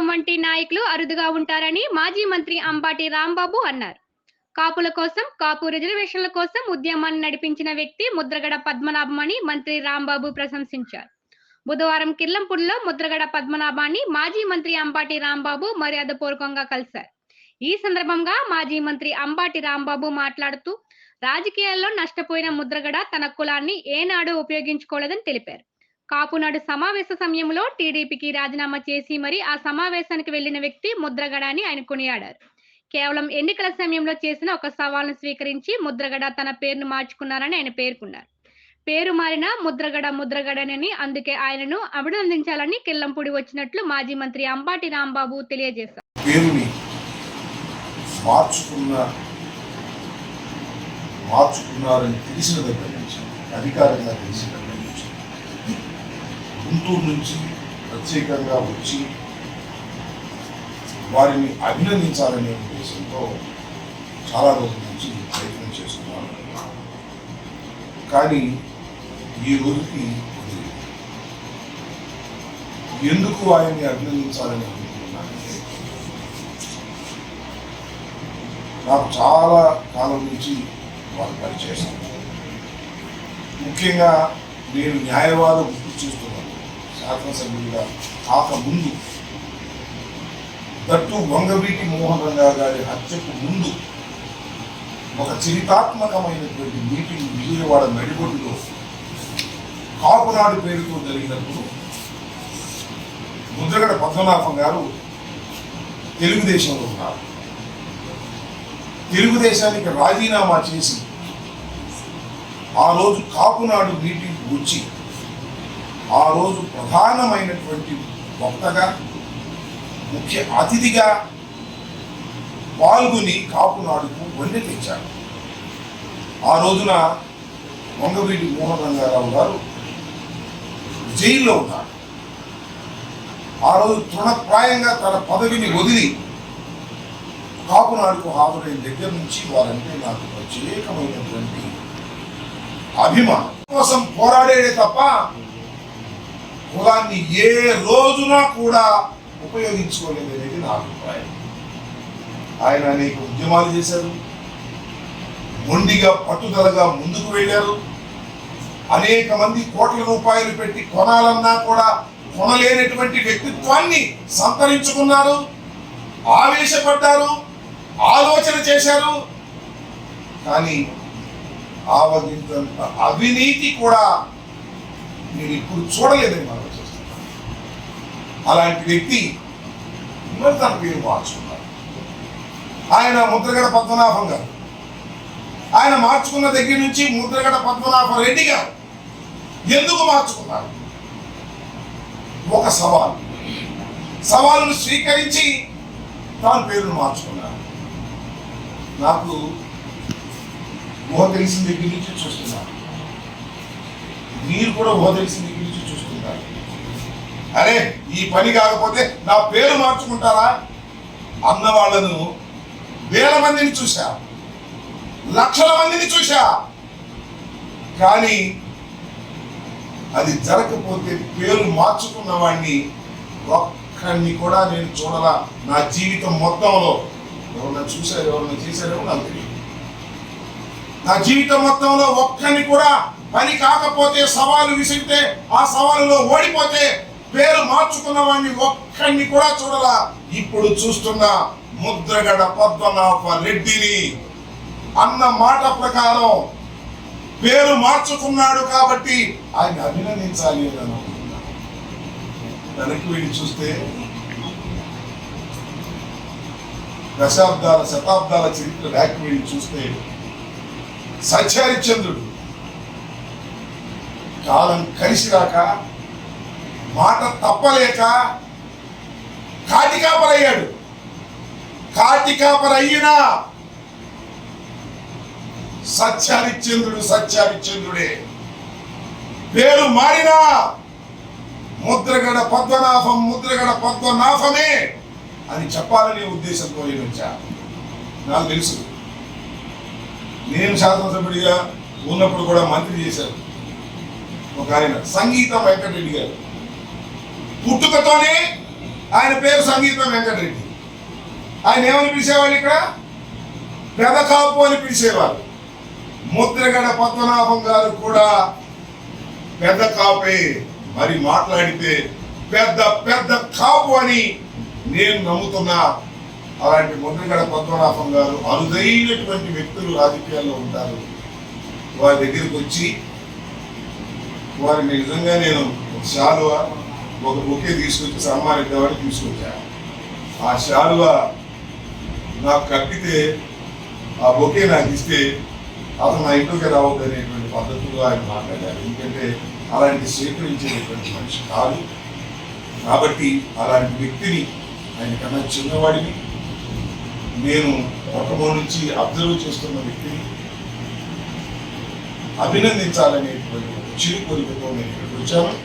వంటి నాయకులు అరుదుగా ఉంటారని మాజీ మంత్రి అంబాటి రాంబాబు అన్నారు. కాపుల కోసం, కాపు రిజర్వేషన్ల కోసం ఉద్యమాన్ని నడిపించిన వ్యక్తి ముద్రగడ పద్మనాభం అని మంత్రి రాంబాబు ప్రశంసించారు. బుధవారం కిర్లంపూడిలో ముద్రగడ పద్మనాభాన్ని మాజీ మంత్రి అంబాటి రాంబాబు మర్యాదపూర్వకంగా కలిశారు. ఈ సందర్భంగా మాజీ మంత్రి అంబాటి రాంబాబు మాట్లాడుతూ రాజకీయాల్లో నష్టపోయిన ముద్రగడ తన కులాన్ని ఏనాడు ఉపయోగించుకోలేదని తెలిపారు. కాపునాడు సమావేశ సమయంలో టీడీపీకి రాజీనామా చేసి మరి ఆ సమావేశానికి వెళ్లిన వ్యక్తి ముద్రగడ అని ఆయన కొనియాడారు. కేవలం ఎన్నికల సమయంలో చేసిన ఒక సవాల్ను స్వీకరించి ముద్రగడ తన పేరును మార్చుకున్నారని ఆయన పేర్కొన్నారు. పేరు మారిన ముద్రగడని, అందుకే ఆయనను అభినందించాలని కిర్లంపూడి వచ్చినట్లు మాజీ మంత్రి అంబాటి రాంబాబు తెలియజేశారు. మార్చుకున్నారని తెలిసిన దగ్గర నుంచి, అధికారంగా తెలిసిన దగ్గర నుంచి, గుంటూరు నుంచి ప్రత్యేకంగా వచ్చి వారిని అభినందించాలనే ఉద్దేశంతో చాలా రోజుల నుంచి ప్రయత్నం చేస్తున్నాను. కానీ ఈ రోజుకి ఎందుకు ఆయన్ని అభినందించాలని అనుకుంటున్నానంటే, నాకు చాలా కాలం నుంచి వారు పనిచేస్తాను. ముఖ్యంగా నేను న్యాయవాదం వృత్తి చేస్తున్నాను. శాసనసభ్యుడిగా కాకముందు, దట్టు వంగవీటి మోహన్ రంగా గారి హత్యకు ముందు ఒక చరితాత్మకమైనటువంటి మీటింగ్ విజయవాడ నడిబొడ్డులో కాపునాడు పేరుతో జరిగినప్పుడు ముద్రగడ పద్మనాభం గారు తెలుగుదేశంలో ఉన్నారు. తెలుగుదేశానికి రాజీనామా చేసి ఆ రోజు కాపునాడు మీటింగ్ వచ్చి ఆ రోజు ప్రధానమైనటువంటి వక్తగా, ముఖ్య అతిథిగా పాల్గొని కాపునాడుకు వన్నె తెచ్చారు. ఆ రోజున వంగవీటి మోహన్ రంగారావు గారు జైల్లో ఉన్నారు. ఆ రోజు తృణప్రాయంగా తన పదవిని వదిలి కాపునాడుకు హాజరైన దగ్గర నుంచి వారంటే నాకు ప్రత్యేకమైనటువంటి అభిమానం. కోసం పోరాడేదే తప్ప కులాన్ని ఏ రోజున కూడా ఉపయోగించుకోలేదనేది నా అభిప్రాయం. ఆయన అనేక ఉద్యమాలు చేశారు, మొండిగా పట్టుదలగా ముందుకు వెళ్ళారు. అనేక మంది కోట్ల రూపాయలు పెట్టి కొనాలన్నా కూడా కొనలేనటువంటి వ్యక్తిత్వాన్ని సంతరించుకున్నారు, ఆవేశపడ్డారు, ఆలోచన చేశారు. కానీ ఆవగింతంత అవినీతి కూడా నేను ఇప్పుడు చూడలేదని మనం చేస్తున్నాను. అలాంటి వ్యక్తి మరి తన పేరు మార్చుకున్నారు. ఆయన ముద్రగడ పద్మనాభం గారు. ఆయన మార్చుకున్న దగ్గర నుంచి ముద్రగడ పద్మనాభ రెడ్డి గారు. ఎందుకు మార్చుకున్నారు? ఒక సవాలును స్వీకరించి తాను పేరును మార్చుకున్నారు. నాకు ఊహ తెలిసిన దగ్గర నుంచి చూస్తున్నారు, మీరు కూడా ఊహ తెలిసిన దగ్గర నుంచి చూస్తున్నారు. అరే ఈ పని కాకపోతే నా పేరు మార్చుకుంటారా అన్న వాళ్ళను వేల మందిని చూశా, లక్షల మందిని చూశా. కానీ అది జరగకపోతే పేరు మార్చుకున్న వాడిని ఒక్కడిని కూడా నేను చూడలా నా జీవితం మొత్తంలో. ఎవరన్నా చూశారు, ఎవరన్నా చేశారేమో నాకు తెలియదు. నా జీవితం మొత్తంలో ఒక్కడిని కూడా పని కాకపోతే, సవాలు విసిరితే ఆ సవాలులో ఓడిపోతే పేరు మార్చుకున్న వాడిని ఒక్కడిని కూడా చూడలా. ఇప్పుడు చూస్తున్న ముద్రగడ పద్మనాభ రెడ్డిని అన్న మాట ప్రకారం పేరు మార్చుకున్నాడు కాబట్టి ఆయన అభినందించాలి అని అనుకుంటున్నాను. వెనక్కి వెళ్ళి చూస్తే దశాబ్దాల శతాబ్దాల చరిత్ర వెనక్కి వెళ్ళి చూస్తే సత్యహరిశ్చంద్రుడు కాలం కలిసి రాక, మాట తప్పలేక కాటికాపరయ్యాడు. కాటికాపరయ్యినా సత్యహరిశ్చంద్రుడే. పేరు మారినా ముద్రగడ పద్మనాభమే అని చెప్పాలనే ఉద్దేశంతో నేను వచ్చా. నాకు తెలుసు, నేను శాసనసభ్యుడిగా ఉన్నప్పుడు కూడా మంత్రి చేశారు ఒక ఆయన, సంగీతం వెంకటరెడ్డి గారు. పుట్టుకతోనే ఆయన పేరు సంగీతం వెంకటరెడ్డి. ఆయన ఏమని పిలిచేవాళ్ళు? ఇక్కడ పెదకాపు అని పిలిచేవారు. ముద్రగడ పద్మనాభం గారు కూడా పెద్ద కాపే, మరి మాట్లాడితే పెద్ద పెద్ద కాపు అని నేను నమ్ముతున్నా. అలాంటి ముద్రగడ పద్మనాభం గారు అరుదైనటువంటి వ్యక్తులు రాజకీయాల్లో ఉంటారు. వారి దగ్గరికి వచ్చి వారిని నిజంగా నేను శాలువ ఒక బొకే తీసుకొచ్చి సన్మానిద్దామని తీసుకొచ్చాను. ఆ శాలువ నాకు కప్పితే ఆ బొకే నాకు ఇస్తే అతను నా ఇంట్లోకి రావద్దు అనేటువంటి పద్ధతులు ఆయన మాట్లాడారు. ఎందుకంటే అలాంటి స్వీకరించేటువంటి మనిషి కాదు. కాబట్టి అలాంటి వ్యక్తిని, ఆయన కన్నా చిన్నవాడిని, నేను మొట్టమొదటి నుంచి అబ్జర్వ్ చేస్తున్న వ్యక్తిని అభినందించాలనేటువంటి చిరు కోరికతో నేను ఇక్కడికి వచ్చాను.